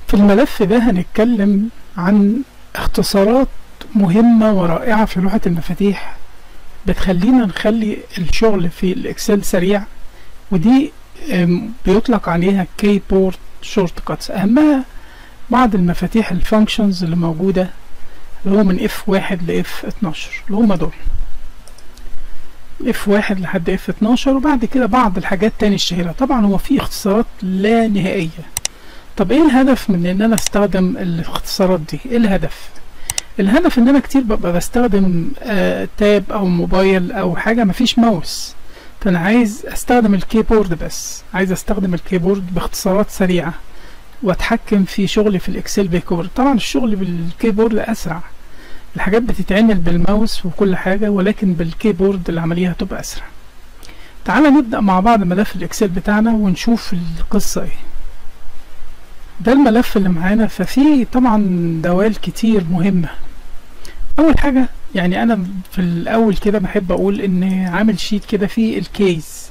في الملف ده هنتكلم عن اختصارات مهمة ورائعة في لوحة المفاتيح بتخلينا نخلي الشغل في الاكسل سريع، ودي بيطلق عليها كيبورد شورت كاتس. اهمها بعض المفاتيح الفانكشنز اللي موجودة اللي هو من F1 ل F12 اللي هما دول F1 لحد F12، وبعد كده بعض الحاجات تاني الشهيرة. طبعا هو في اختصارات لا نهائية. طب ايه الهدف من ان انا استخدم الاختصارات دي؟ ايه الهدف؟ الهدف ان انا كتير ببقى بستخدم تاب او موبايل او حاجة مفيش ماوس، فانا عايز استخدم الكيبورد بس، عايز استخدم الكيبورد باختصارات سريعة واتحكم في شغلي في الاكسل بالكيبورد. طبعا الشغل بالكيبورد اسرع، الحاجات بتتعمل بالماوس وكل حاجة، ولكن بالكيبورد العملية هتبقى اسرع. تعالى نبدأ مع بعض ملف الاكسل بتاعنا ونشوف القصة ايه. ده الملف اللي معانا، ففيه طبعا دوال كتير مهمة. اول حاجة يعني انا في الاول كده بحب اقول ان عامل شيت كده فيه الكيز،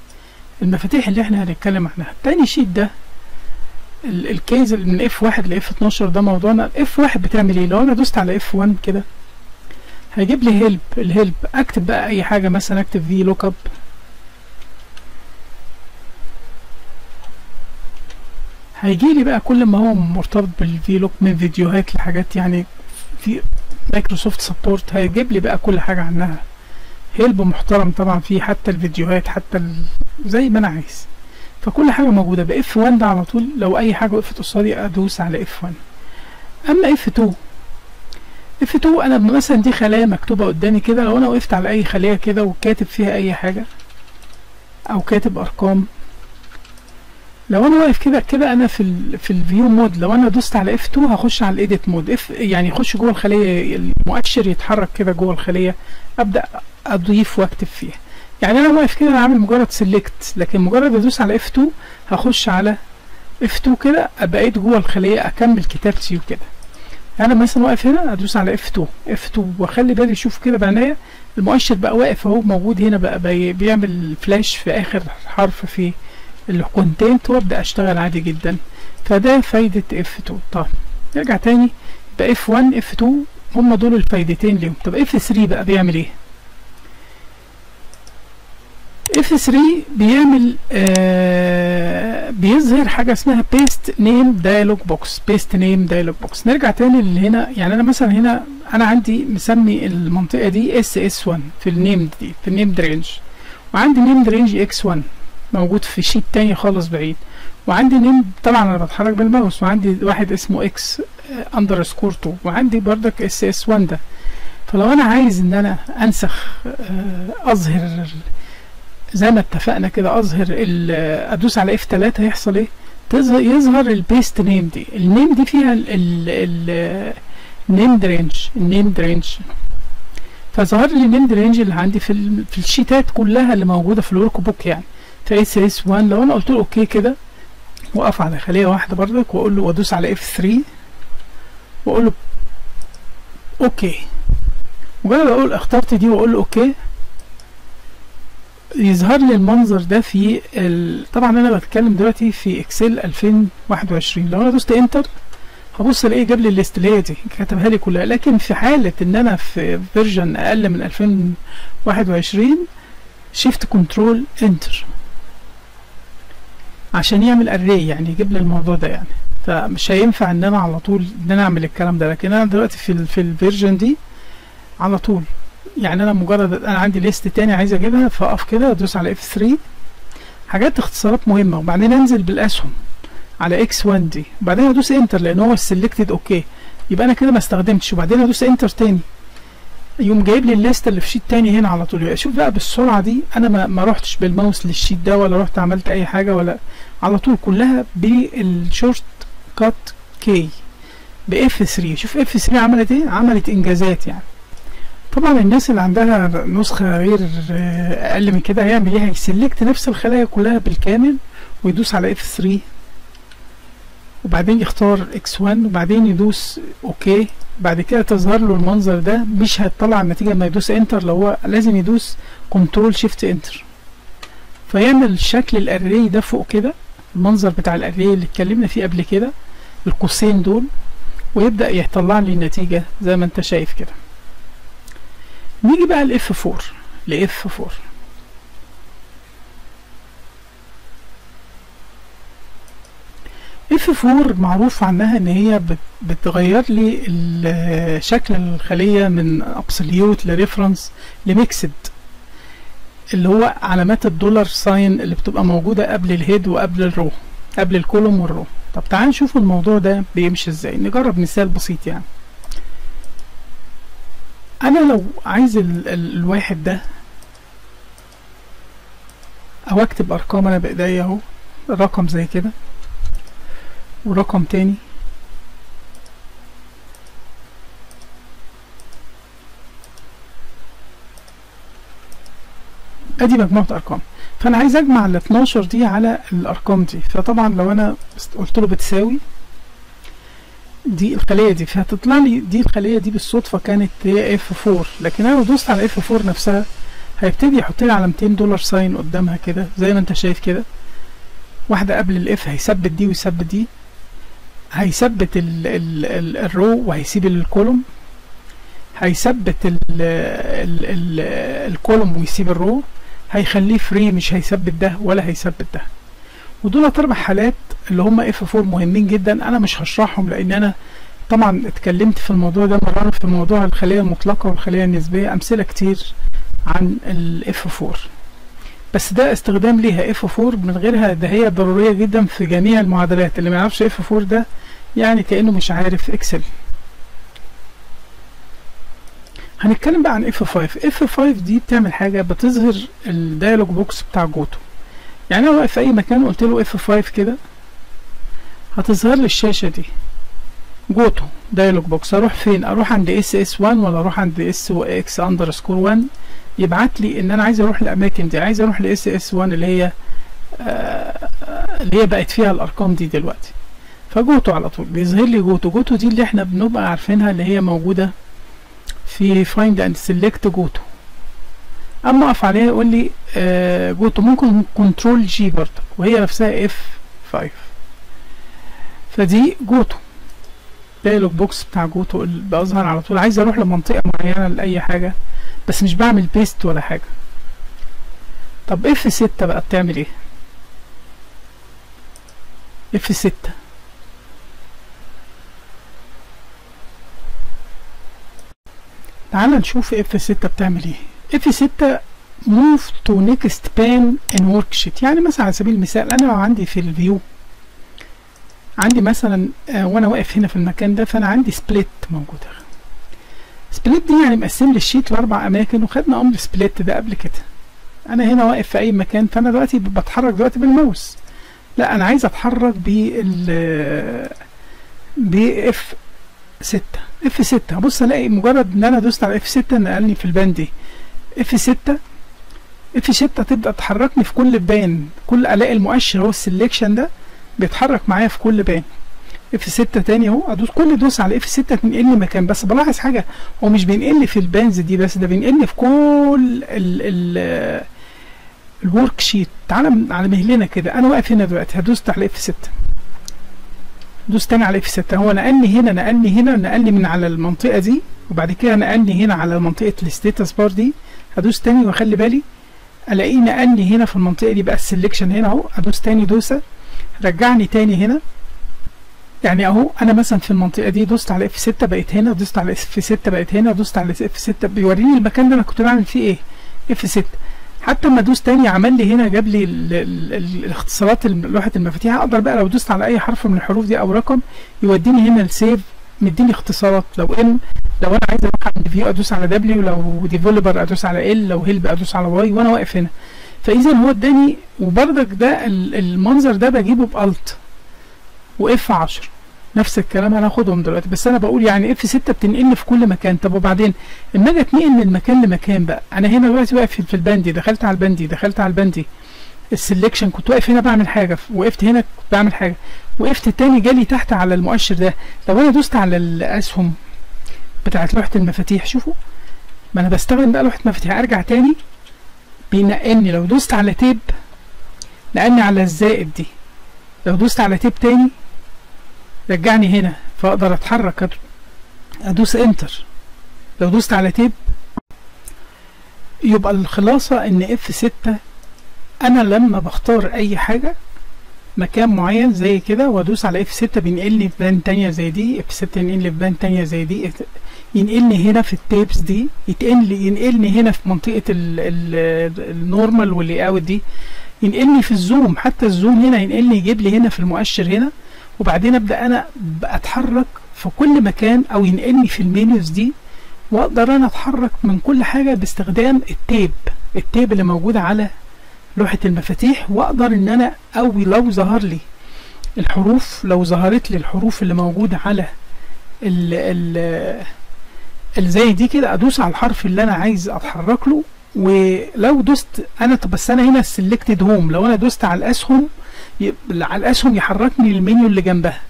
المفاتيح اللي احنا هنتكلم عنها. تاني شيت ده الكيز اللي من F1 ل F12 ده موضوعنا. F1 بتعمل ايه؟ لو انا دوست على F1 كده هيجيب لي هيلب. الهيلب اكتب بقى اي حاجة، مثلا اكتب في لوك اب، هيجي لي بقى كل ما هو مرتبط بالفي لوك من فيديوهات لحاجات يعني في مايكروسوفت سبورت، هيجيب لي بقى كل حاجة عنها. هيلب محترم طبعا فيه حتى الفيديوهات، حتى زي ما انا عايز، فكل حاجة موجودة. ب F1 ده على طول لو اي حاجة وقفت قصادي ادوس على F1. اما F2 انا مثلا دي خلايا مكتوبة قدامي كده، لو انا وقفت على اي خلية كده وكاتب فيها اي حاجة او كاتب ارقام، لو انا واقف كده انا في الفيو مود، لو انا دوست على F2 هخش على الايديت مود، يعني يخش جوه الخلية، المؤشر يتحرك كده جوه الخلية، ابدأ اضيف واكتب فيها. يعني انا واقف كده انا عامل مجرد سيلكت، لكن مجرد ادوس على F2 هخش على F2 كده بقيت جوه الخلية اكمل كتابتي وكده. انا مثلا واقف هنا ادوس على F2 واخلي بالي اشوف كده بعناية المؤشر بقى واقف اهو موجود هنا، بقى بيعمل فلاش في اخر حرف في الكونتنت وابدا اشتغل عادي جدا. فده فايدة F2. طب نرجع تاني، يبقى F1 F2 هم دول الفايدتين ليهم. طب F3 بقى بيعمل ايه؟ F3 بيعمل بيظهر حاجة اسمها paste name dialog box. paste name dialog box. نرجع تاني اللي هنا، يعني انا مثلا هنا انا عندي مسمي المنطقة دي SS1 في النيم دي، في النيم رينج، وعندي نيم رينج X1 موجود في شيت تاني خالص بعيد، وعندي نيم طبعا انا بتحرك بالماوس، وعندي واحد اسمه X _2، وعندي بردك SS1 ده. فلو انا عايز ان انا انسخ اظهر زي ما اتفقنا كده، اظهر ادوس على F3 هيحصل ايه؟ يظهر البيست نيم دي. النيم دي فيها النيم رينج، فظهر لي النيم رينج اللي عندي في الشيتات كلها اللي موجوده في الورك بوك يعني. في SS1 لو انا قلت له اوكي كده، واقف على خليه واحده بردك واقول له وادوس على F3 واقول له اوكي، مجرد اقول اخترت دي واقول له اوكي يظهر لي المنظر ده في طبعا انا بتكلم دلوقتي في اكسل 2021. لو انا دوست انتر هبص الاقيه جاب لي الليست اللي هي دي كتبها لي كلها. لكن في حاله ان انا في فيرجن اقل من 2021 شيفت كنترول انتر عشان يعمل اري، يعني يجيب لي الموضوع ده يعني. فمش هينفع ان انا على طول ان انا اعمل الكلام ده، لكن انا دلوقتي في الفيرجن دي على طول، يعني انا مجرد انا عندي ليست تاني عايز اجيبها فاقف كده ادوس على F3. حاجات اختصارات مهمه، وبعدين انزل بالاسهم على X1 دي، وبعدين ادوس انتر لان هو سيلكتد اوكي، يبقى انا كده ما استخدمتش، وبعدين ادوس انتر تاني يقوم جايب لي الليست اللي في شيت تاني هنا على طول. يبقى شوف بقى بالسرعه دي، انا ما رحتش بالماوس للشيت ده ولا رحت عملت اي حاجه، ولا على طول كلها بالشورت كات كي ب F3. شوف F3 عملت ايه؟ عملت انجازات يعني. طبعا الناس اللي عندها نسخة غير اقل من كده هيعمل ايه؟ هيسلكت نفس الخلايا كلها بالكامل ويدوس على F3 وبعدين يختار X1 وبعدين يدوس اوكي. بعد كده تظهر له المنظر ده، مش هيطلع النتيجة لما يدوس انتر، لو هو لازم يدوس كنترول شيفت انتر فيعمل شكل الاري ده فوق كده، المنظر بتاع الاري اللي اتكلمنا فيه قبل كده. القوسين دول، ويبدأ يطلع لي النتيجة زي ما انت شايف كده. نيجي بقى ل F4 ل F4. F4 معروف عنها ان هي بتغير لي شكل الخلية من ابسوليوت لريفرنس لميكسد، اللي هو علامات الدولار ساين اللي بتبقى موجودة قبل الهيد وقبل الرو، قبل الكولوم والرو. طب تعال نشوف الموضوع ده بيمشي ازاي. نجرب مثال بسيط. يعني انا لو عايز الواحد ده او اكتب ارقام انا بايديا اهو، رقم زي كده ورقم تاني، ادي مجموعة ارقام. فانا عايز اجمع ال 12 دي على الارقام دي. فطبعا لو انا قلت له بتساوي دي الخلية دي، فهتطلع لي دي الخلية دي بالصدفة كانت هي F4، لكن انا لو دوست على F4 نفسها هيبتدي يحط لي علامتين دولار ساين قدامها كده زي ما انت شايف كده، واحدة قبل الاف هيثبت دي ويثبت دي، هيثبت الرو وهيسيب الكولوم، هيثبت الكولوم ويسيب الرو، هيخليه فري مش هيثبت ده ولا هيثبت ده. ودول 4 حالات اللي هم F4 مهمين جدا. انا مش هشرحهم لان انا طبعا اتكلمت في الموضوع ده مرة في موضوع الخلية المطلقة والخلية النسبية، امثلة كتير عن ال F4، بس ده استخدام ليها. F4 من غيرها ده هي ضرورية جدا في جميع المعادلات. اللي ما يعرفش F4 ده يعني كأنه مش عارف اكسل. هنتكلم بقى عن F5. F5 دي بتعمل حاجة، بتظهر الديالوج بوكس بتاع جوتو. يعني انا واقف في اي مكان قلت له F5 كده هتظهر لي الشاشة دي جوتو ديالوج بوكس. اروح فين؟ اروح عند SS1 ولا اروح عند SX_1؟ يبعت لي ان انا عايز اروح الاماكن دي، عايز اروح ل SS1 اللي هي بقت فيها الارقام دي دلوقتي. فجوتو على طول بيظهر لي جوتو. جوتو دي اللي احنا بنبقى عارفينها اللي هي موجودة في find and select جوتو. اما اقف عليها يقول لي جوتو، ممكن كنترول جي برضه وهي نفسها F5. فدي جوتو دايلوج بوكس بتاع جوتو اللي بظهر على طول. عايز اروح لمنطقة معينة لأي حاجة بس مش بعمل بيست ولا حاجة. طب F6 بقى بتعمل ايه؟ F6 تعال نشوف F6 بتعمل ايه. F6 move to next pane in worksheet. يعني مثلا على سبيل المثال انا لو عندي في الفيو عندي مثلا وانا واقف هنا في المكان ده، فانا عندي سبليت موجوده. سبليت دي يعني مقسم لي الشيت ل4 اماكن، وخدنا امر سبليت ده قبل كده. انا هنا واقف في اي مكان، فانا دلوقتي بتحرك دلوقتي بالماوس. لا انا عايز اتحرك ب F6. F6 هبص الاقي مجرد ان انا دوست على F6 نقلني في البان دي. F6 تبدا تحركني في كل بان، كل الاقي المؤشر هو السلكشن ده بيتحرك معايا في كل بان. F6 تاني اهو، ادوس كل دوس على F6 تنقلني مكان. بس بلاحظ حاجه، هو مش بينقلني في البانز دي بس، ده بينقلني في كل الورك شيت. تعالى على مهلنا كده، انا واقف هنا دلوقتي هدوس على F6، دوس تاني على F6. هو نقلني هنا نقلني من على المنطقه دي، وبعد كده نقلني هنا على منطقه الستاتس بار دي. هدوس تاني واخلي بالي الاقيه نقلني هنا في المنطقه دي بقى السلكشن هنا اهو. ادوس تاني دوسه رجعني تاني هنا. يعني اهو انا مثلا في المنطقه دي دوست على F6 بقيت هنا، دوست على F6 بقيت هنا، دوست على F6 بيوريني المكان ده انا كنت بعمل فيه ايه. F6 حتى لما ادوس تاني عمل لي هنا، جاب لي الاختصارات لوحه المفاتيح. اقدر بقى لو دوست على اي حرف من الحروف دي او رقم يوديني هنا السيف، مديني اختصارات. لو انا عايز اروح عند فيو ادوس على W، لو ديفلوبر ادوس على L، لو هيلب ادوس على Y وانا واقف هنا. فاذا هو اداني. وبرضك ده المنظر ده بجيبه بألت وF10 نفس الكلام هناخدهم دلوقتي. بس انا بقول يعني F6 بتنقلني في كل مكان. طب وبعدين اما اجي اتنقل من مكان لمكان بقى، انا هنا دلوقتي واقف في الباندي، دخلت على الباندي السلكشن، كنت واقف هنا بعمل حاجه، وقفت هنا كنت بعمل حاجه، وقفت تاني جالي تحت على المؤشر ده. لو انا دوست على الاسهم بتاعت لوحه المفاتيح، شوفوا ما انا بستخدم بقى لوحه مفاتيح، ارجع تاني بينقلني. لو دوست على تيب نقلني على الزائد دي، لو دوست على تيب تاني رجعني هنا، فاقدر اتحرك ادوس انتر. لو دوست على تيب يبقى الخلاصة ان F6 انا لما بختار اي حاجة مكان معين زي كده وادوس على F6 بينقلني في بان تانية زي دي، F6 ينقلني في بان تانية زي دي، ينقلني هنا في التيبس دي، ينقلني هنا في منطقة النورمال واللي اوت دي، ينقلني في الزوم، حتى الزوم هنا ينقلني يجيب لي هنا في المؤشر هنا، وبعدين ابدا انا اتحرك في كل مكان، او ينقلني في المنيوز دي، واقدر انا اتحرك من كل حاجه باستخدام التيب اللي موجوده على لوحه المفاتيح. واقدر ان انا، او لو ظهر لي الحروف، لو ظهرت لي الحروف اللي موجوده على ال زي دي كده، ادوس على الحرف اللي انا عايز اتحرك له. ولو دوست انا، بس انا هنا سيلكتد هوم، لو انا دوست على الاسهم يحركني المنيو اللي جنبها.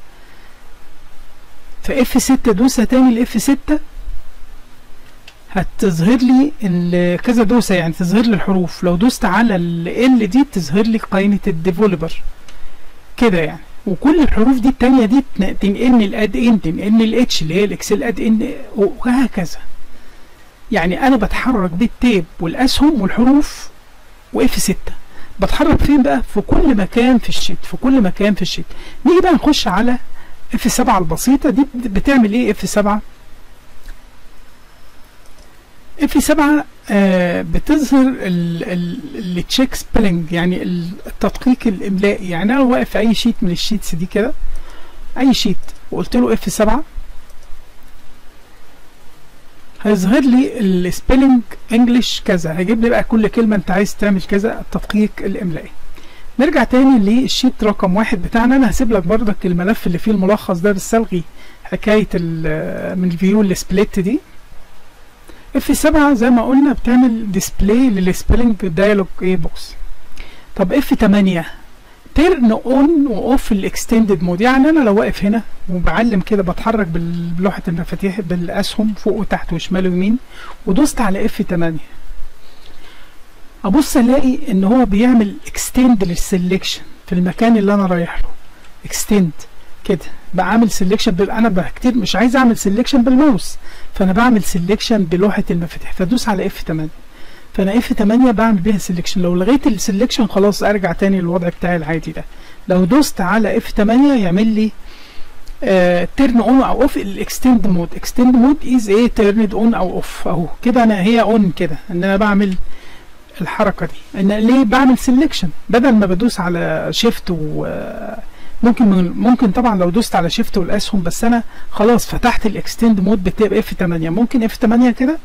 فاف 6 دوسه تاني الاف 6 هتظهر لي كذا دوسه، يعني تظهر لي الحروف. لو دوست على ال دي تظهر لي قائمه الديفلوبر كده يعني، وكل الحروف دي التانية دي تنقلني الاد ان، تنقلني الاتش اللي هي الاكسل اد ان، وهكذا. يعني انا بتحرك بالتيب والاسهم والحروف واف 6. بتحرك فين بقى؟ في كل مكان في الشيت، في كل مكان في الشيت. نيجي بقى نخش على اف 7 البسيطه دي. بتعمل ايه اف 7؟ اف 7 بتظهر التشيك سبيلنج، يعني التدقيق الاملائي. يعني انا واقف في اي شيت من الشيتس دي كده، اي شيت، وقلت له اف 7 هيظهر لي السبيلنج انجلش كذا، هيجيب لي بقى كل كلمه انت عايز تعمل كذا، التدقيق الاملائي. نرجع تاني للشيت رقم 1 بتاعنا. انا هسيب لك بردك الملف اللي فيه الملخص ده، بس الغي حكايه من الفيو السبليت دي. اف 7 زي ما قلنا بتعمل ديسبلاي للسبيلنج دايلوج بوكس. طب اف 8 تيرن اون واوف الاكستندد مود، يعني انا لو واقف هنا وبعلم كده بتحرك بلوحه المفاتيح بالاسهم فوق وتحت وشمال ويمين، ودوست على اف 8، ابص الاقي ان هو بيعمل اكستند للسلكشن في المكان اللي انا رايح له. اكستند كده بعمل سلكشن انا كتير مش عايز اعمل سلكشن بالماوس، فانا بعمل سلكشن بلوحه المفاتيح، فادوس على اف 8. فانا اف 8 بعمل بيها سلكشن. لو لغيت السلكشن خلاص ارجع تاني للوضع بتاعي العادي ده. لو دوست على اف 8 يعمل لي تيرن اون او اوف الاكستند مود. اكستند مود از ايه؟ تيرند اون او اوف اهو كده. انا هي اون كده ان انا بعمل الحركه دي. ان ليه بعمل سلكشن بدل ما بدوس على شيفت ممكن طبعا لو دوست على شيفت والاسهم، بس انا خلاص فتحت الاكستند مود بتبقى اف 8. ممكن اف 8 كده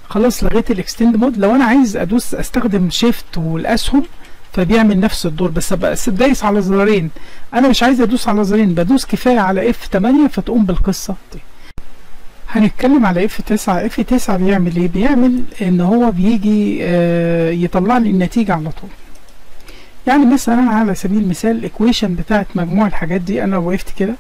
خلاص لغيت الاكستند مود. لو انا عايز ادوس استخدم شيفت والاسهم فبيعمل نفس الدور، بس دايس على زرارين. انا مش عايز ادوس على زرارين، بدوس كفايه على اف 8 فتقوم بالقصه دي. هنتكلم على اف 9. اف 9 بيعمل ايه؟ بيعمل ان هو بيجي يطلع لي النتيجه على طول. يعني مثلا على سبيل المثال الايكويشن بتاعت مجموع الحاجات دي، انا وقفت كده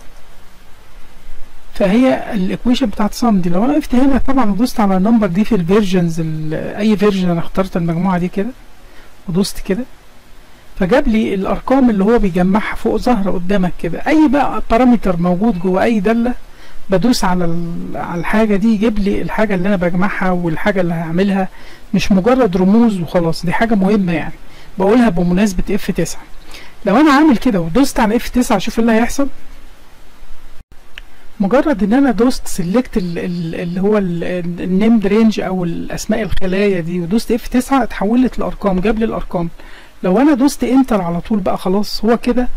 فهي الايكويشن بتاعت صم دي. لو انا وقفت هنا طبعا ودوست على النمبر دي في الفيرجنز، اي فيرجن انا اخترت المجموعه دي كده ودوست كده، فجاب لي الارقام اللي هو بيجمعها فوق ظاهره قدامك كده. اي بقى بارامتر موجود جوه اي داله بدوس على الحاجه دي يجيب لي الحاجه اللي انا بجمعها والحاجه اللي هعملها، مش مجرد رموز وخلاص. دي حاجه مهمه يعني بقولها بمناسبه اف 9. لو انا عامل كده ودوست على اف 9 شوف اللي هيحصل. مجرد ان انا دوست سيلكت اللي هو النيمد رينج او الاسماء الخلايا دي ودوست اف 9 اتحولت لارقام، جاب لي الارقام. لو انا دوست انتر على طول بقى خلاص هو كده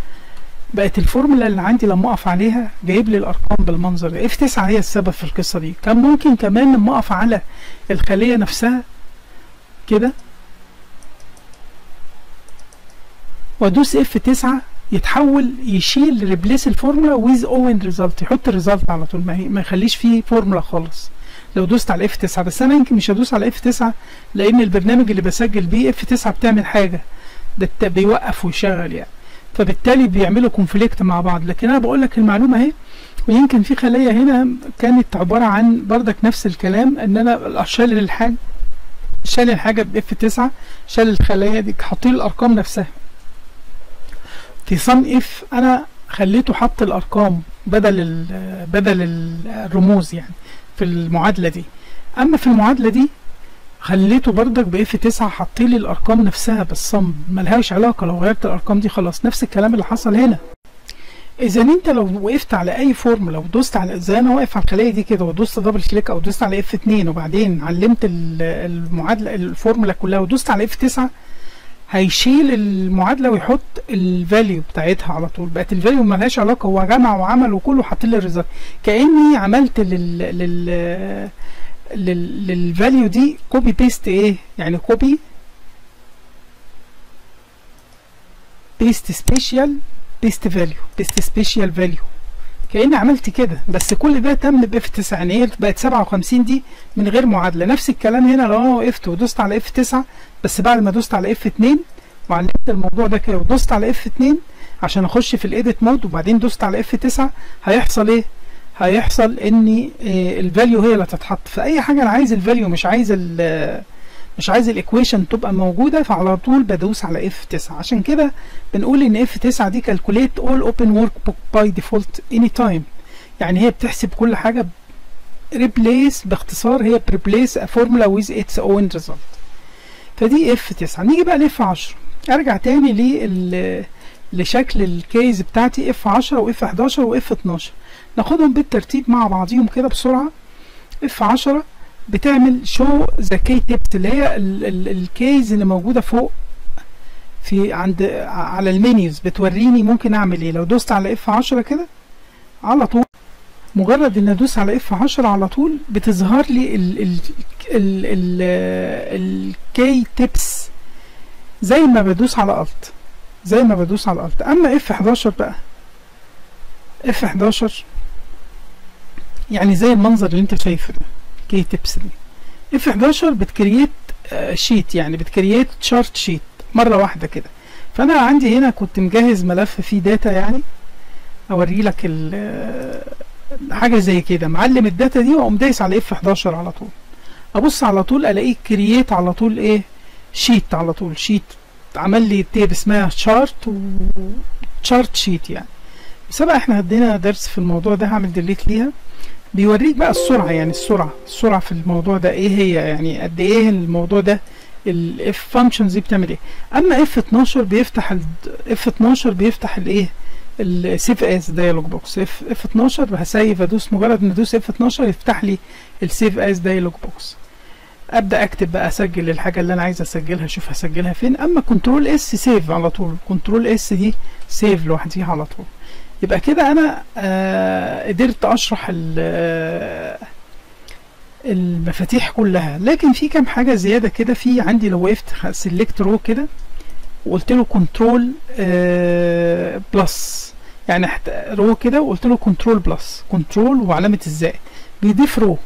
بقت الفورمولا اللي عندي لما اقف عليها جايب لي الارقام بالمنظر ده. اف 9 هي السبب في القصه دي. كان ممكن كمان لما اقف على الخليه نفسها كده وادوس اف 9 يتحول يشيل ريبليس الفورمولا ويز اوين ريزلت، يحط الريزلت على طول، ما يخليش فيه فورمولا خالص لو دوست على اف 9. بس انا يمكن مش هدوس على اف 9 لان البرنامج اللي بسجل بيه اف 9 بتعمل حاجه ده بيوقف ويشغل يعني، فبالتالي بيعملوا كونفليكت مع بعض. لكن انا بقول لك المعلومه اهي. ويمكن في خليه هنا كانت عباره عن بردك نفس الكلام، ان انا شال الحاجه باف 9، شال الخلايا دي، حاطين الارقام نفسها في صم اف. انا خليته حط الارقام بدل الرموز يعني في المعادله دي. اما في المعادله دي خليته بردك ب F9 حط لي الارقام نفسها بالصم، ملهاش علاقه لو غيرت الارقام دي خلاص. نفس الكلام اللي حصل هنا. اذا انت لو وقفت على اي فورمولا ودوست على زي انا واقف على الخليه دي كده ودوست دبل كليك او دوست على F2 وبعدين علمت المعادله الفورمولا كلها ودوست على F9 هيشيل المعادله ويحط الفاليو بتاعتها على طول. بقت الفاليو ملهاش علاقه، هو جمع وعمل وكله حاط لي الريزلت، كاني عملت للفاليو دي كوبي بيست. ايه يعني كوبي بيست سبيشال بيست فاليو بيست سبيشال فاليو، كأني عملت كده. بس كل ده تم ب F9 يعني هي بقت 57 دي من غير معادله. نفس الكلام هنا لو انا وقفت ودوست على F9 بس بعد ما دوست على F2 وعلمت الموضوع ده كده ودوست على F2 عشان اخش في الايديت مود وبعدين دوست على F9 هيحصل ايه؟ هيحصل ان الفاليو هي اللي هتتحط في اي حاجه. انا عايز الفاليو مش عايز الايكويشن تبقى موجوده، فعلى طول بدوس على F9. عشان كده بنقول ان F9 دي calculate all open workbook by default anytime، يعني هي بتحسب كل حاجه. replace باختصار هي replace a formula with its own result. فدي F9. نيجي بقى ل F10. ارجع تاني لشكل الكيز بتاعتي F10 و F11 و F12 ناخدهم بالترتيب مع بعضيهم كده بسرعه. F10 بتعمل شو ذا كي تيبس اللي هي الكيز اللي موجوده فوق في على المنيوز، بتوريني ممكن اعمل ايه. لو دوست على F10 كده على طول، مجرد ان ادوس على F10 على طول بتظهر لي الكي تيبس زي ما بدوس على الت اما F11 بقى، F11 يعني زي المنظر اللي انت شايفه ده كي تيبس دي. F11 بتكريت شيت، يعني بتكريت شارت شيت مره واحده كده. فانا عندي هنا كنت مجهز ملف فيه داتا، يعني اوري لك حاجه زي كده، معلم الداتا دي واقوم دايس على F11 على طول، ابص على طول الاقيه كرييت على طول ايه شيت، على طول شيت عمل لي تيب اسمها شارت وشارت شيت. يعني بس بقى احنا ادينا درس في الموضوع ده، هعمل ديليت ليها. بيوريك بقى السرعه، يعني السرعه في الموضوع ده ايه هي، يعني قد ايه الموضوع ده الاف فانكشنز دي بتعمل ايه. اما F12 بيفتح الايه السيف اس دايلوج بوكس. F12 هسيف، ادوس مجرد ما ادوس F12 يفتح لي السيف اس دايلوج بوكس. ابدا اكتب بقى، اسجل الحاجه اللي انا عايز اسجلها، اشوف هسجلها فين. اما كنترول اس سيف على طول، كنترول اس دي سيف لوحديها على طول. يبقى كده انا قدرت اشرح المفاتيح كلها. لكن في كام حاجه زياده كده. في عندي لو وقفت سيلكت رو كده وقلت له كنترول بلس، يعني رو كده وقلت له كنترول بلس، كنترول وعلامه الزائد بيضيف رو.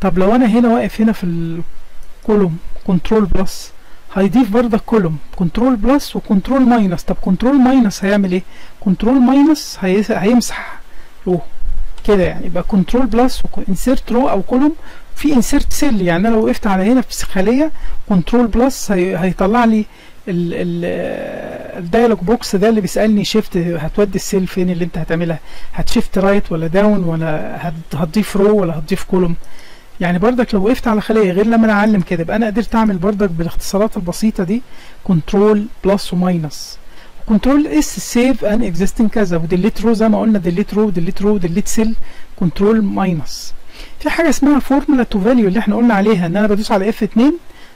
طب لو انا هنا واقف هنا في الكولوم كنترول بلس هيضيف برضك كولوم كنترول بلس وكنترول ماينس. طب كنترول ماينس هيعمل ايه؟ كنترول ماينس هيمسح رو كده، يعني يبقى كنترول بلس وانسيرت رو او كولوم في انسيرت سيل. يعني انا لو وقفت على هنا في خليه كنترول بلس هيطلع لي الدايلوج بوكس ده اللي بيسالني شيفت هتودي السيل فين اللي انت هتعملها، هتشيفت رايت ولا داون ولا هتضيف رو ولا هتضيف كولوم. يعني بردك لو وقفت على خليه غير لما انا اعلم كده، يبقى انا قدرت اعمل بردك بالاختصارات البسيطه دي كنترول بلس وماينس. كنترول اس سيف ان اكزيستنج كذا، وديليت رو زي ما قلنا، ديليت رو ديليت رو ديليت سيل، كنترول ماينس. في حاجه اسمها فورمولا تو فاليو اللي احنا قلنا عليها، ان انا بدوس على F2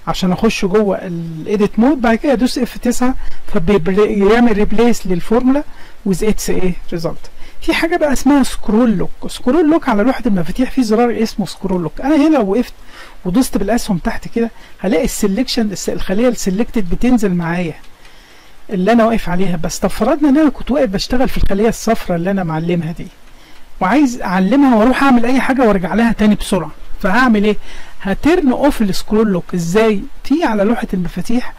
عشان اخش جوه الايديت مود، بعد كده ادوس F9 فبيعمل ريبليس للفورمولا ويز اتس ايه ريزلت. في حاجه بقى اسمها سكرول لوك. سكرول لوك على لوحه المفاتيح في زرار اسمه سكرول لوك. انا هنا لو وقفت ودوست بالاسهم تحت كده هلاقي السلكشن الخليه السلكتد بتنزل معايا اللي انا واقف عليها. بس طب فرضنا ان انا كنت واقف بشتغل في الخليه الصفراء اللي انا معلمها دي وعايز اعلمها واروح اعمل اي حاجه وارجع لها تاني بسرعه، فهعمل ايه؟ هترن اوف السكرول لوك. ازاي؟ في على لوحه المفاتيح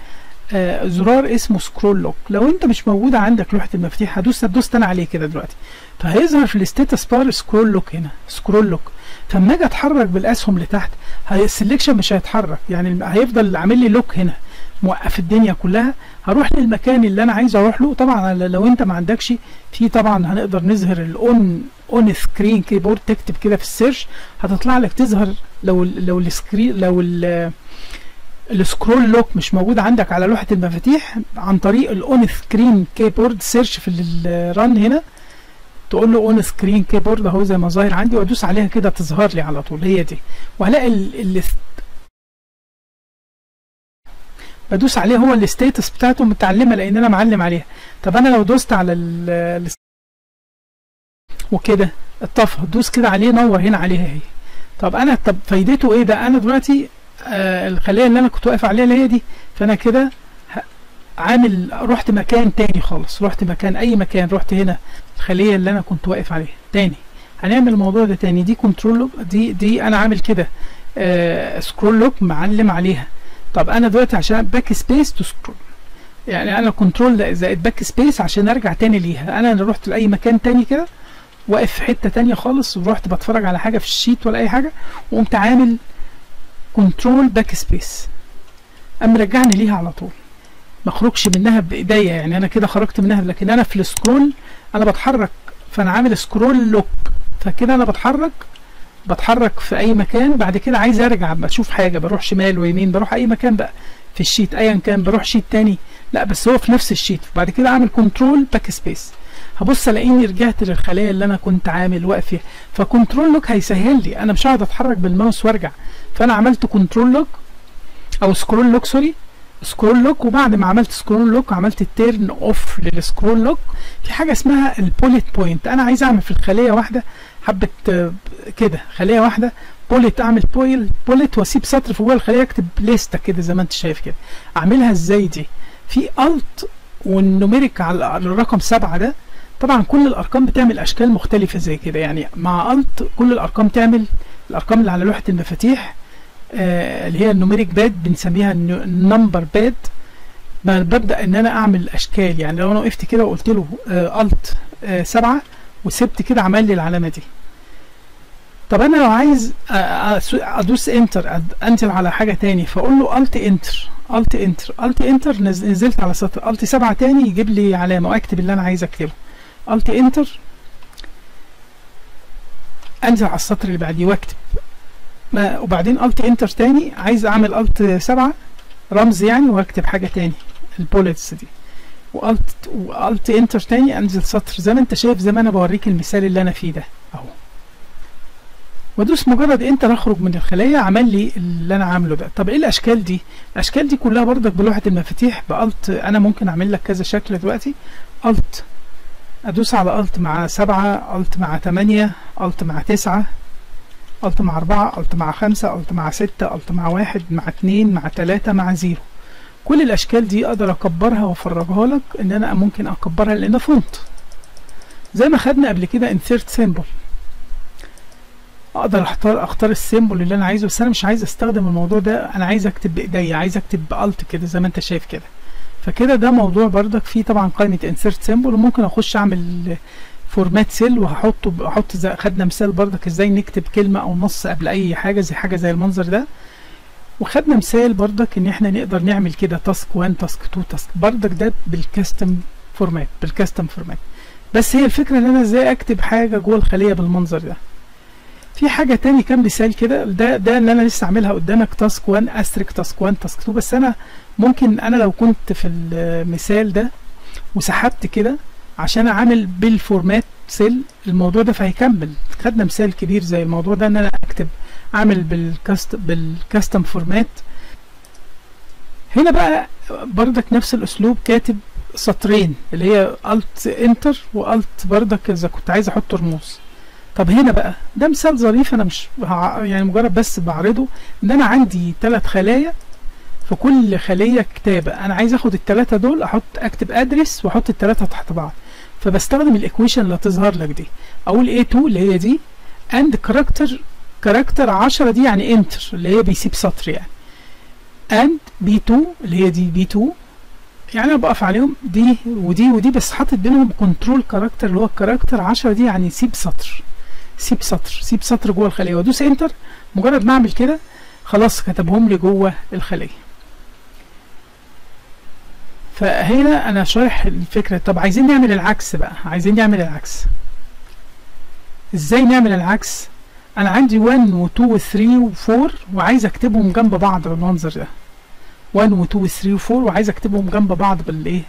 زرار اسمه سكرول لوك. لو انت مش موجوده عندك لوحه المفاتيح دوست انا عليه كده دلوقتي، فهيظهر في الستاتس بار سكرول لوك. هنا سكرول لوك، فلما اجي اتحرك بالاسهم لتحت السلكشن مش هيتحرك، يعني هيفضل عامل لي لوك هنا. موقف الدنيا كلها، هروح للمكان اللي انا عايز اروح له. طبعا لو انت ما عندكش في طبعا هنقدر نظهر الاون سكرين كيبورد، تكتب كده في السيرش هتطلع لك تظهر لو السكرين لو السكرول لوك مش موجود عندك على لوحة المفاتيح، عن طريق الاون سكرين كيبورد سيرش في الرن هنا، تقول له اون سكرين كيبورد اهو زي ما ظاهر عندي، وادوس عليها كده تظهر لي على طول، هي دي. وهلاقي بدوس عليه هو الستاتس بتاعته متعلمه لان انا معلم عليها. طب انا لو دوست على وكده اتطفى، دوس كده عليه نور هنا عليها اهي. طب فايدته ايه ده؟ انا دلوقتي الخليه اللي انا كنت واقف عليها اللي هي دي، فانا كده رحت مكان تاني خالص، رحت مكان اي مكان، رحت هنا الخليه اللي انا كنت واقف عليها تاني. هنعمل الموضوع ده تاني. دي كنترول لوك، دي انا عامل كده سكرول لوك معلم عليها. طب انا دلوقتي عشان باك سبيس تو سكرول، يعني انا كنترول زائد باك سبيس عشان ارجع تاني ليها. انا رحت لاي مكان تاني كده، واقف في حته تانيه خالص، ورحت بتفرج على حاجه في الشيت ولا اي حاجه، وقمت عامل كنترول باك سبيس، قام رجعني ليها على طول، ما اخرجش منها بايديا. يعني انا كده خرجت منها، لكن انا في السكرول انا بتحرك، فانا عامل سكرول لوك، فكده انا بتحرك في اي مكان. بعد كده عايز ارجع بشوف حاجه، بروح شمال ويمين، بروح اي مكان بقى في الشيت ايا كان، بروح شيت تاني، لا بس هو في نفس الشيت. وبعد كده اعمل كنترول باك سبيس، هبص الاقيني رجعت للخليه اللي انا كنت عامل واقف فيها. فكنترول لوك هيسهل لي، انا مش هقعد اتحرك بالماوس وارجع. فانا عملت كنترول لوك او سكرول لوك، سوري سكرول لوك. وبعد ما عملت سكرول لوك عملت التيرن اوف للسكرول لوك. في حاجه اسمها البوليت بوينت، انا عايز اعمل في الخليه واحده حبه كده، خليه واحده بوليت، اعمل بوليت واسيب سطر في جوه الخليه، اكتب لسته كده زي ما انت شايف كده. اعملها ازاي دي؟ في الت والنوميريك على الرقم 7 ده. طبعا كل الارقام بتعمل اشكال مختلفه زي كده، يعني مع الت كل الارقام تعمل الارقام اللي على لوحه المفاتيح اللي هي النوميريك باد، بنسميها النمبر باد. ببدا ان انا اعمل اشكال، يعني لو انا وقفت كده وقلت له الت 7 وسبت كده عمل لي العلامه دي. طب انا لو عايز ادوس انتر انزل على حاجه تاني، فاقول له الت انتر الت انتر الت انتر، نزلت على سطر الت 7 تاني يجيب لي علامه، واكتب اللي انا عايز اكتبه الت انتر، انزل على السطر اللي بعديه واكتب، وبعدين الت انتر تاني، عايز اعمل الت 7 رمز يعني واكتب حاجه تاني البوليتس دي، والت انتر تاني انزل سطر زي ما انت شايف، زي ما انا بوريك المثال اللي انا فيه ده اهو. وادوس مجرد انتر اخرج من الخليه، عمل لي اللي انا عامله ده. طب ايه الاشكال دي؟ الاشكال دي كلها برضك بلوحه المفاتيح بالت. انا ممكن اعمل لك كذا شكل دلوقتي. الت ادوس على الت مع 7، الت مع 8، الت مع 9، الت مع 4، الت مع 5، الت مع 6، الت مع 1، مع 2، مع 3، مع 0. كل الاشكال دي اقدر اكبرها وافرجها لك، ان انا ممكن اكبرها لان فونت زي ما خدنا قبل كده انسيرت سيمبل. اقدر اختار السيمبل اللي انا عايزه، بس انا مش عايز استخدم الموضوع ده، انا عايز اكتب بايديا، عايز اكتب بالت كده زي ما انت شايف كده. فكده ده موضوع بردك فيه طبعا قائمه انسيرت سيمبل، وممكن اخش اعمل فورمات سيل احط خدنا مثال بردك ازاي نكتب كلمه او نص قبل اي حاجه زي المنظر ده. وخدنا مثال بردك ان احنا نقدر نعمل كده تاسك 1 تاسك 2 تاسك بردك ده بالكاستم فورمات بس هي الفكره ان انا ازاي اكتب حاجه جوه الخليه بالمنظر ده. في حاجه تاني كام مثال كده، ده اللي انا لسه عاملها قدامك تاسك 1 استريك تاسك 1 تاسك 2. بس انا ممكن لو كنت في المثال ده وسحبت كده عشان اعمل بالفورمات سيل الموضوع ده فهيكمل. خدنا مثال كبير زي الموضوع ده ان انا اعمل بالكاستم فورمات. هنا بقى بردك نفس الاسلوب، كاتب سطرين اللي هي الت انتر والت بردك اذا كنت عايز احط رموز. طب هنا بقى ده مثال ظريف، انا مش يعني مجرد بس بعرضه ان انا عندي 3 خلايا، في كل خليه كتابه، انا عايز اخد ال3 دول اكتب ادرس واحط ال3 تحت بعض. فبستخدم الايكويشن اللي هتظهر لك دي، اقول A2 اللي هي دي اند كاركتر 10 دي يعني انتر اللي هي بيسيب سطر يعني، اند B2 اللي هي دي B2 يعني انا بقف عليهم دي ودي بس حاطط بينهم كنترول كاركتر اللي هو الكاركتر 10 دي يعني سيب سطر جوه الخليه، وادوس انتر. مجرد ما اعمل كده خلاص كتبهم لي جوه الخليه. فهنا انا شارح الفكره. طب عايزين نعمل العكس بقى، عايزين نعمل العكس. ازاي نعمل العكس؟ انا عندي 1 و 2 و 3 و 4 وعايز اكتبهم جنب بعض بالمنظر ده. 1 و 2 و 3 و 4 وعايز اكتبهم جنب بعض بالايه.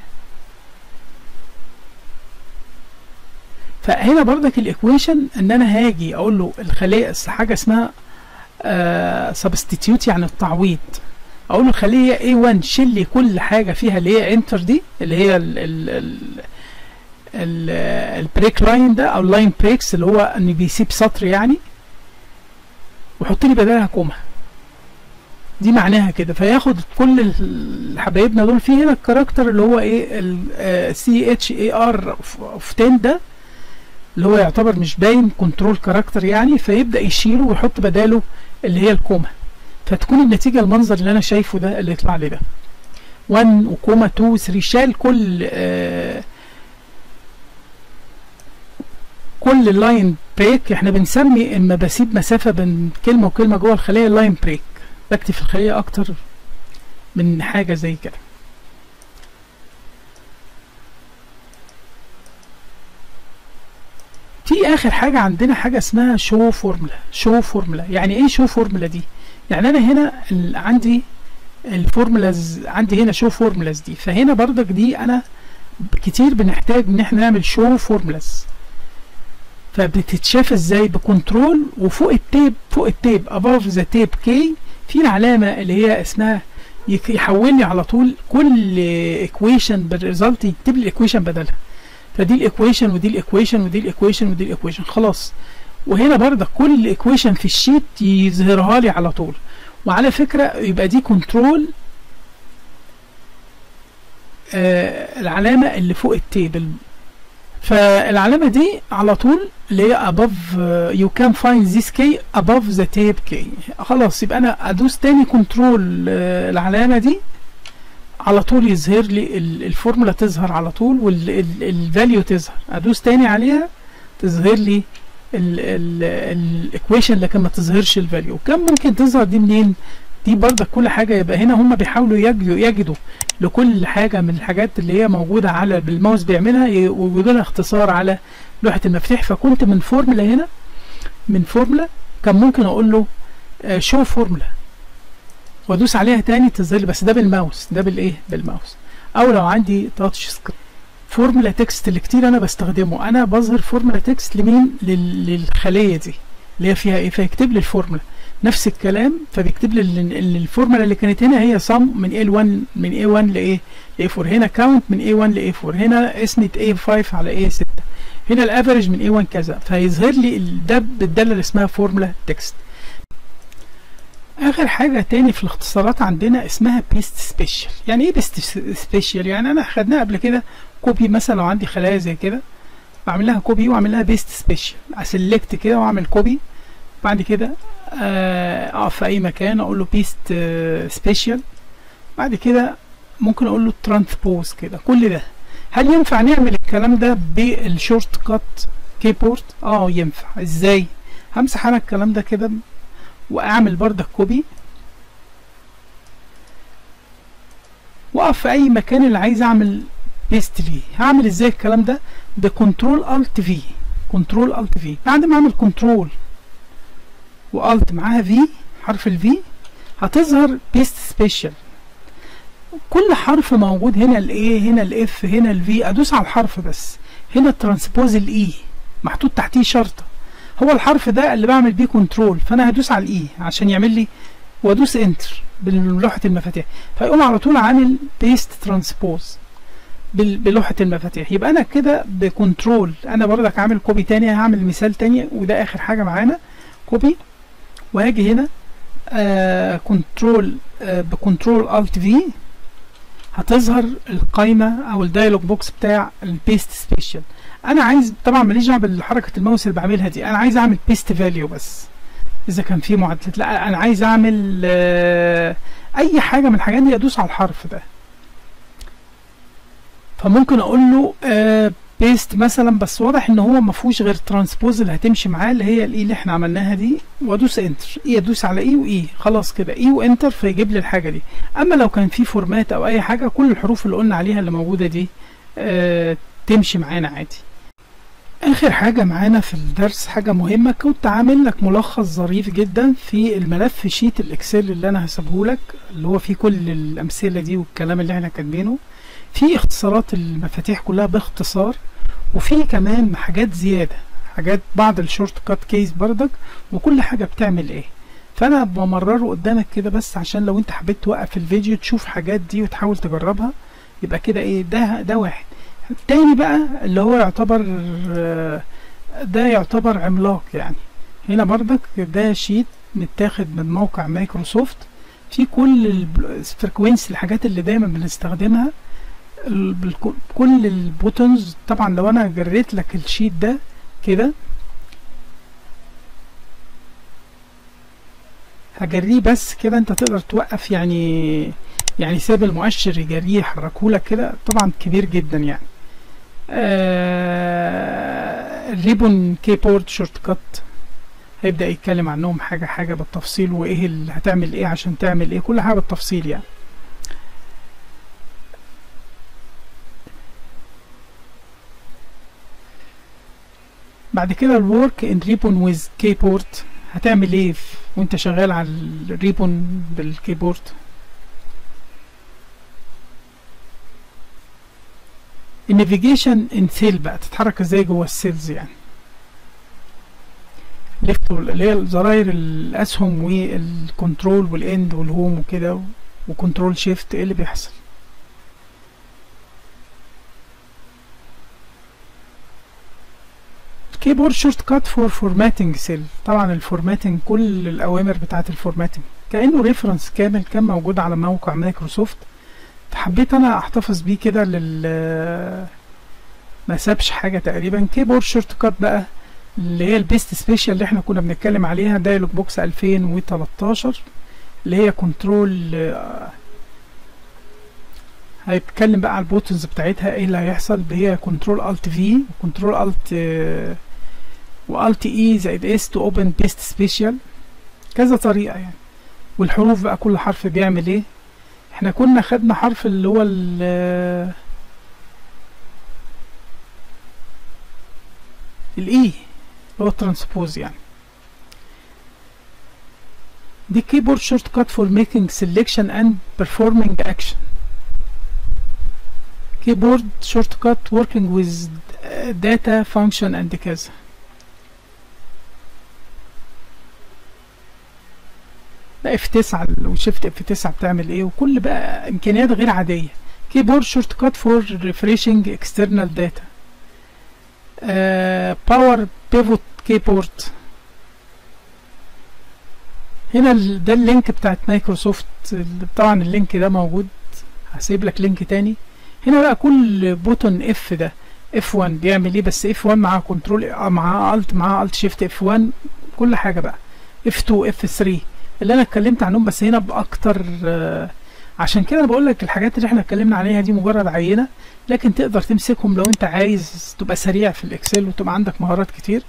فهنا برضك الايكويشن ان انا هاجي اقول له الخليه حاجه اسمها سبستيتيوت يعني التعويض. اقول له الخليه A1 شيل لي كل حاجه فيها اللي هي انتر دي اللي هي البريك لاين ده او اللاين بريكس اللي هو ان بيسيب سطر يعني، وحط لي بدلها كوما. دي معناها كده. فياخد كل حبايبنا دول. في هنا الكاركتر اللي هو ايه CHAR اوف 10 ده اللي هو يعتبر مش باين كنترول كاركتر يعني، فيبدا يشيله ويحط بداله اللي هي الكوما، فتكون النتيجه المنظر اللي انا شايفه ده اللي يطلع لي ده 1 وكوما 2 3. شال كل اللاين بريك. احنا بنسمي اما بسيب مسافه بين كلمه وكلمه جوه الخليه اللاين بريك، بكتب في الخليه اكتر من حاجه زي كده. في اخر حاجه عندنا حاجه اسمها شو فورمولا. شو فورمولا يعني ايه؟ شو فورمولا دي يعني انا هنا عندي الفورمولاز، عندي هنا شو فورمولاز دي. فهنا برضك دي انا كتير بنحتاج ان احنا نعمل شو فورمولاز. فبتتشاف ازاي؟ بكنترول وفوق التيب، فوق التيب above the tape K في العلامه اللي هي اسمها يحول لي على طول كل ايكويشن بالريزلت، يكتب لي الايكويشن بدلها. فدي الايكويشن ودي الايكويشن ودي الايكويشن ودي الايكويشن خلاص. وهنا برضه كل ايكويشن في الشيت يظهرها لي على طول. وعلى فكره يبقى دي كنترول العلامه اللي فوق التيبل. فالعلامه دي على طول اللي هي above you can find this key above the tape key. خلاص يبقى انا ادوس تاني كنترول العلامه دي على طول يظهر لي الفورمولا، تظهر على طول والفاليو تظهر. ادوس تاني عليها تظهر لي الايكويشن لكن ما تظهرش الفاليو. كم ممكن تظهر دي منين؟ دي برضه كل حاجه. يبقى هنا هم بيحاولوا يجدوا لكل حاجه من الحاجات اللي هي موجوده على بالماوس بيعملها يوجدوا لها اختصار على لوحه المفاتيح. فكنت من فورمولا هنا، من فورمولا كان ممكن اقول له شو فورمولا وادوس عليها تاني تظهر لي، بس ده بالماوس، ده بالايه؟ بالماوس. او لو عندي تاتش سكرين. فورمولا تكست اللي كتير انا بستخدمه، انا بظهر فورمولا تكست لمين؟ للخليه دي اللي هي فيها ايه، فيكتب لي الفورمولا نفس الكلام. فبيكتب لي الفورمولا اللي كانت هنا هي sum من A1 من A1 ل A4، هنا count من A1 ل A4، هنا اسمة A5 على A6، هنا الافريج من A1 كذا. فيظهر لي ده بالداله اللي اسمها فورمولا تكست. اخر حاجه تاني في الاختصارات عندنا اسمها بيست سبيشال. يعني ايه بيست سبيشال؟ يعني انا خدناها قبل كده كوبي. مثلا لو عندي خلايا زي كده بعمل لها كوبي واعمل لها بيست سبيشال، اسلكت كده واعمل كوبي، بعد كده اقف في اي مكان اقول له بيست سبيشال، بعد كده ممكن اقول له ترانسبوز كده. كل ده هل ينفع نعمل الكلام ده بالشورت كات كيبورد؟ ينفع. ازاي؟ همسح انا الكلام ده كده واعمل بردك كوبي واقف في اي مكان اللي عايز اعمل بيست ليه. هعمل ازاي الكلام ده؟ بكنترول الت في. كنترول الت في، بعد ما اعمل كنترول والت معاها في، حرف الفي، هتظهر بيست سبيشال. كل حرف موجود هنا الاي، هنا الاف، هنا الفي، ادوس على الحرف بس. هنا الترانسبوز الاي محطوط تحتيه شرطه، هو الحرف ده اللي بعمل بيه كنترول، فانا هدوس على الاي عشان يعمل لي، وادوس انتر بلوحه المفاتيح فيقوم على طول عامل بيست ترانسبوز بلوحه المفاتيح. يبقى انا كده بكنترول، انا برضك عامل كوبي تاني، هعمل مثال تاني وده اخر حاجه معانا، كوبي، وهاجي هنا كنترول بكنترول الت في، هتظهر القائمه او الدايلوج بوكس بتاع البيست سبيشال. انا عايز طبعا ماليش دعوه بالحركه الماوس اللي بعملها دي، انا عايز اعمل بيست فاليو بس اذا كان في معادلات. لا انا عايز اعمل اي حاجه من الحاجات دي، ادوس على الحرف ده. فممكن اقول له بيست مثلا، بس واضح ان هو ما فيهوش غير ترانسبوز اللي هتمشي معاه، اللي هي الاي اللي احنا عملناها دي، وادوس انتر. اي ادوس على اي واي، خلاص كده اي وانتر فيجيب لي الحاجه دي. اما لو كان في فورمات او اي حاجه، كل الحروف اللي قلنا عليها اللي موجوده دي تمشي معانا عادي. اخر حاجه معانا في الدرس حاجه مهمه، كنت عامل لك ملخص ظريف جدا في الملف شيت الاكسل اللي انا هسيبه لك، اللي هو فيه كل الامثله دي والكلام اللي احنا كاتبينه، في اختصارات المفاتيح كلها باختصار، وفي كمان حاجات زياده، حاجات بعض الشورت كات كيس بردك، وكل حاجه بتعمل ايه. فانا بمرره قدامك كده بس عشان لو انت حبيت توقف الفيديو تشوف حاجات دي وتحاول تجربها، يبقى كده ايه، ده واحد. التاني بقى اللي هو يعتبر ده يعتبر عملاق يعني. هنا بردك ده شيت متاخد من موقع مايكروسوفت، في كل الفريكوينسي، الحاجات اللي دايما بنستخدمها، كل البوتنز. طبعا لو انا جريت لك الشيت ده كده، هجريه بس كده، انت تقدر توقف يعني ساب المؤشر يجريه يحركهولك كده، طبعا كبير جدا يعني. الريبون كيبورد شورت كات هيبدأ يتكلم عنهم حاجة بالتفصيل، وايه اللي هتعمل ايه عشان تعمل ايه، كل حاجة بالتفصيل يعني. بعد كده الورك ان ريبون ويز كيبورد، هتعمل ايه وانت شغال على الريبون بالكيبورد. النافيجيشن ان سيل بقى، تتحرك ازاي جوه السيلز يعني. ليفت اللي هي زراير الاسهم، والكنترول والاند والهوم وكده، وكنترول شيفت، ايه اللي بيحصل. كيبورد شورت كات فور فورماتنج سيل، طبعا الفورماتنج كل الاوامر بتاعه الفورماتنج كانه ريفرنس كامل كان موجود على موقع مايكروسوفت، حبيت انا احتفظ بيه كده ما سابش حاجه تقريبا. كيبورد شورت كات بقى اللي هي البيست سبيشال اللي احنا كنا بنتكلم عليها، دايلوج بوكس 2013 اللي هي كنترول، هيتكلم بقى على البوتنز بتاعتها ايه اللي هيحصل، اللي هي كنترول الت في وكنترول الت والت اي زائد اس تو اوبن بيست سبيشال، كذا طريقه يعني. والحروف بقى كل حرف بيعمل ايه. احنا كنا خدنا حرف اللي هو الاي اللي هو ترانسبوز يعني. دي كيبورد شورت كات فور ميكينج سيلكشن اند performing اكشن. كيبورد شورت كات working with data function and كذا. F9 وشيفت F9 بتعمل ايه، وكل بقى امكانيات غير عاديه. كيبورد شورت كات فور ريفريشنج اكسترنال داتا. باور بيفوت كيبورد. هنا ده اللينك بتاعت مايكروسوفت، طبعا اللينك ده موجود، هسيب لك لينك تاني. هنا بقى كل بوتون اف ده F1 بيعمل ايه، بس F1 مع كنترول مع الت مع الت شيفت F1 كل حاجه بقى. F2 F3 اللي انا اتكلمت عنهم، بس هنا باكتر. عشان كده انا بقول لك الحاجات اللي احنا اتكلمنا عليها دي مجرد عينه، لكن تقدر تمسكهم لو انت عايز تبقى سريع في الاكسل وتبقى عندك مهارات كتير.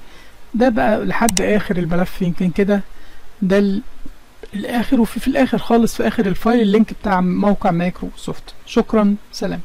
ده بقى لحد اخر الملف يمكن كده، ده الاخر. وفي الاخر خالص في اخر الفايل اللينك بتاع موقع مايكروسوفت. شكرا، سلام.